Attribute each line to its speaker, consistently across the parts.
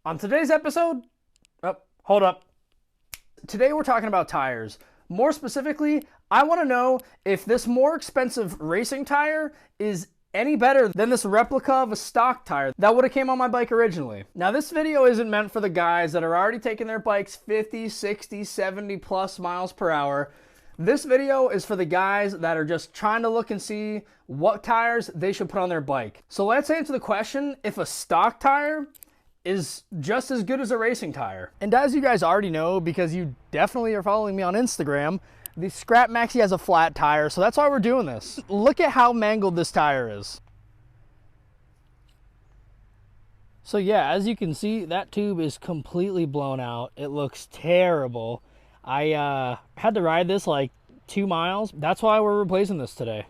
Speaker 1: On today's episode, oh, hold up. Today we're talking about tires. More specifically, I want to know if this more expensive racing tire is any better than this replica of a stock tire that would have came on my bike originally. Now this video isn't meant for the guys that are already taking their bikes 50, 60, 70 plus miles per hour. This video is for the guys that are just trying to look and see what tires they should put on their bike. So let's answer the question if a stock tire is just as good as a racing tire. And as you guys already know, because you definitely are following me on Instagram, the Scrap Maxi has a flat tire, so that's why we're doing this. Look at how mangled this tire is. So yeah, as you can see, that tube is completely blown out. It looks terrible. I had to ride this like 2 miles. That's why we're replacing this today.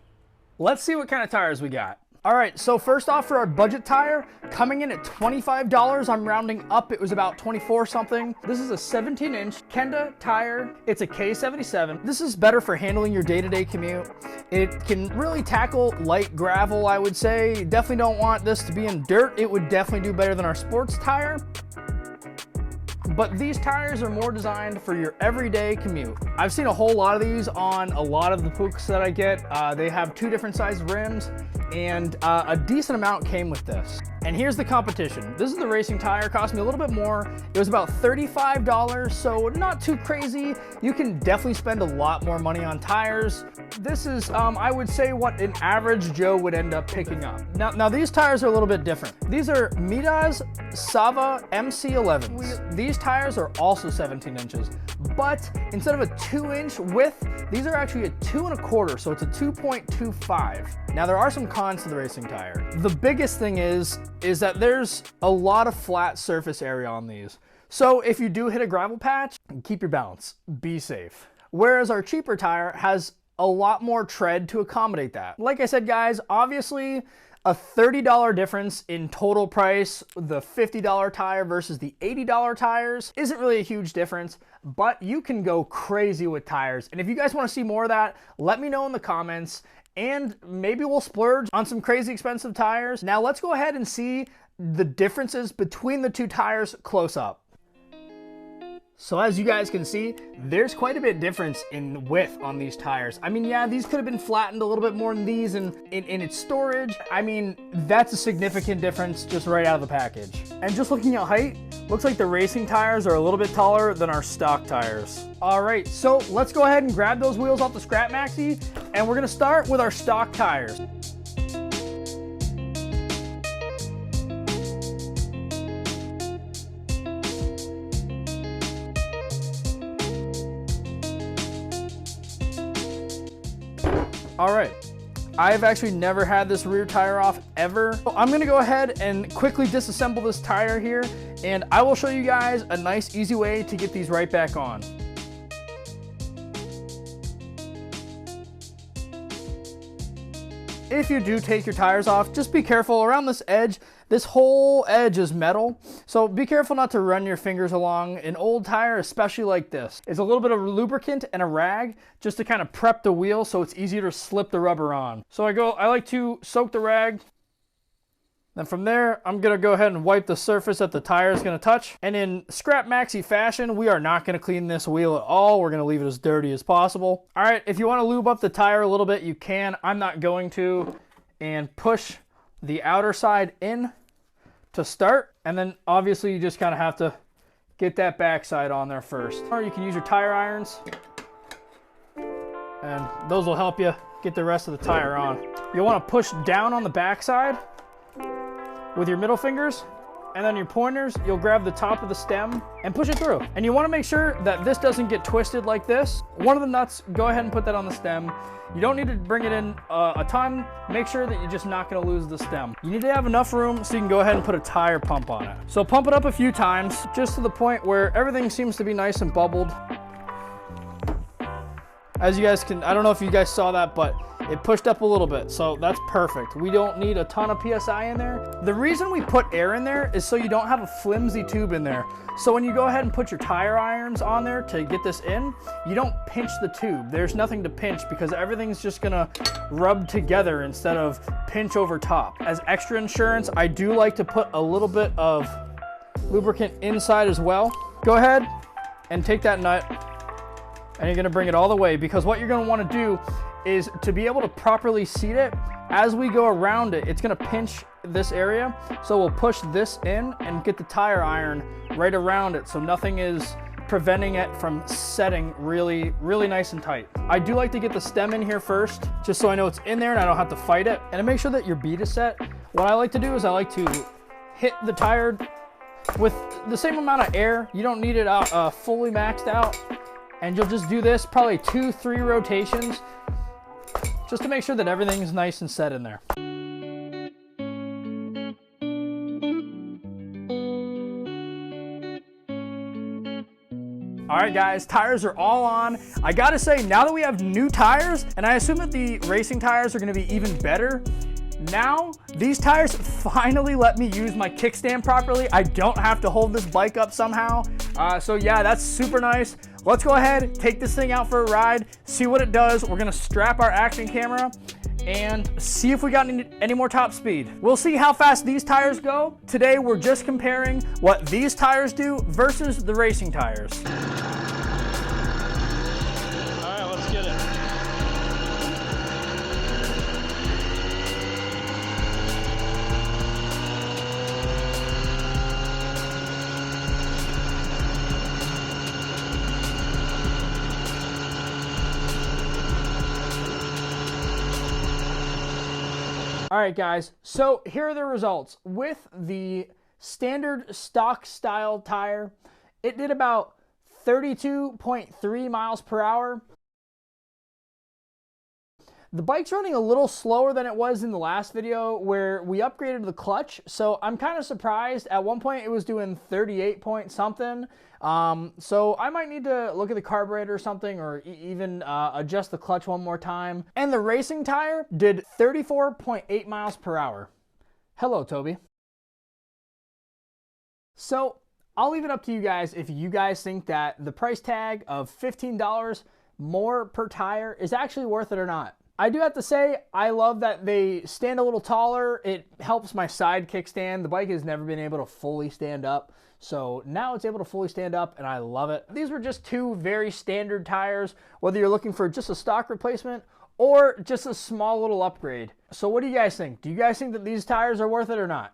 Speaker 1: Let's see what kind of tires we got. All right, so first off, for our budget tire, coming in at $25, I'm rounding up, it was about 24 something. This is a 17-inch Kenda tire. It's a K77. This is better for handling your day-to-day commute. It can really tackle light gravel, I would say. Definitely don't want this to be in dirt. It would definitely do better than our sports tire. But these tires are more designed for your everyday commute. I've seen a whole lot of these on a lot of the Pukas that I get. They have 2 different sized rims, and a decent amount came with this. And here's the competition. This is the racing tire, cost me a little bit more. It was about $35, so not too crazy. You can definitely spend a lot more money on tires. This is, I would say, what an average Joe would end up picking up. Now these tires are a little bit different. These are Midas Sava MC11s. These tires are also 17 inches, but instead of a 2-inch width, these are actually a 2 1/4, so it's a 2.25. Now there are some cons to the racing tire. The biggest thing is that there's a lot of flat surface area on these. So if you do hit a gravel patch, keep your balance, be safe. Whereas our cheaper tire has a lot more tread to accommodate that. Like I said, guys, obviously a $30 difference in total price, the $50 tire versus the $80 tires, isn't really a huge difference, but you can go crazy with tires. And if you guys want to see more of that, let me know in the comments, and maybe we'll splurge on some crazy expensive tires. Now let's go ahead and see the differences between the 2 tires close up. So as you guys can see, there's quite a bit difference in width on these tires. I mean, yeah, these could have been flattened a little bit more than these in its storage. I mean, that's a significant difference just right out of the package. And just looking at height, looks like the racing tires are a little bit taller than our stock tires. All right, so let's go ahead and grab those wheels off the Scrap Maxi, and we're gonna start with our stock tires. All right, I've actually never had this rear tire off ever. So I'm gonna go ahead and quickly disassemble this tire here, and I will show you guys a nice, easy way to get these right back on. If you do take your tires off, just be careful around this edge. This whole edge is metal, so be careful not to run your fingers along an old tire, especially like this. It's a little bit of lubricant and a rag just to kind of prep the wheel so it's easier to slip the rubber on. So I like to soak the rag. Then from there, I'm gonna go ahead and wipe the surface that the tire is gonna touch. And in Scrap Maxi fashion, we are not gonna clean this wheel at all. We're gonna leave it as dirty as possible. All right, if you wanna lube up the tire a little bit, you can. I'm not going to. And push the outer side in to start. And then obviously you just kind of have to get that back side on there first. Or you can use your tire irons, and those will help you get the rest of the tire on. You'll wanna push down on the back side with your middle fingers, and then your pointers, you'll grab the top of the stem and push it through. And you wanna make sure that this doesn't get twisted like this. One of the nuts, go ahead and put that on the stem. You don't need to bring it in a ton. Make sure that you're just not gonna lose the stem. You need to have enough room so you can go ahead and put a tire pump on it. So pump it up a few times, just to the point where everything seems to be nice and bubbled. As you guys can, I don't know if you guys saw that, but it pushed up a little bit, so that's perfect. We don't need a ton of PSI in there. The reason we put air in there is so you don't have a flimsy tube in there. So when you go ahead and put your tire irons on there to get this in, you don't pinch the tube. There's nothing to pinch because everything's just gonna rub together instead of pinch over top. As extra insurance, I do like to put a little bit of lubricant inside as well. Go ahead and take that nut and you're gonna bring it all the way, because what you're gonna wanna do is to be able to properly seat it, as we go around it, it's gonna pinch this area. So we'll push this in and get the tire iron right around it so nothing is preventing it from setting really nice and tight. I do like to get the stem in here first, just so I know it's in there and I don't have to fight it. And to make sure that your bead is set, what I like to do is I like to hit the tire with the same amount of air. You don't need it fully maxed out. And you'll just do this probably 2-3 rotations just to make sure that everything's nice and set in there. All right guys, tires are all on. I gotta say, now that we have new tires, and I assume that the racing tires are gonna be even better, now these tires finally let me use my kickstand properly. I don't have to hold this bike up somehow. So yeah, that's super nice. Let's go ahead, take this thing out for a ride, see what it does. We're gonna strap our action camera and see if we got any more top speed. We'll see how fast these tires go. Today, we're just comparing what these tires do versus the racing tires.
Speaker 2: All right, let's get it.
Speaker 1: All right, guys, so here are the results. With the standard stock style tire, it did about 32.3 miles per hour. The bike's running a little slower than it was in the last video where we upgraded the clutch, so I'm kind of surprised. At one point it was doing 38 point something, so I might need to look at the carburetor or something, or even adjust the clutch one more time. And the racing tire did 34.8 miles per hour. Hello, Toby. So I'll leave it up to you guys if you guys think that the price tag of $15 more per tire is actually worth it or not. I do have to say, I love that they stand a little taller. It helps my side kickstand. The bike has never been able to fully stand up, so now it's able to fully stand up, and I love it. These were just two very standard tires, whether you're looking for just a stock replacement or just a small little upgrade. So what do you guys think? Do you guys think that these tires are worth it or not?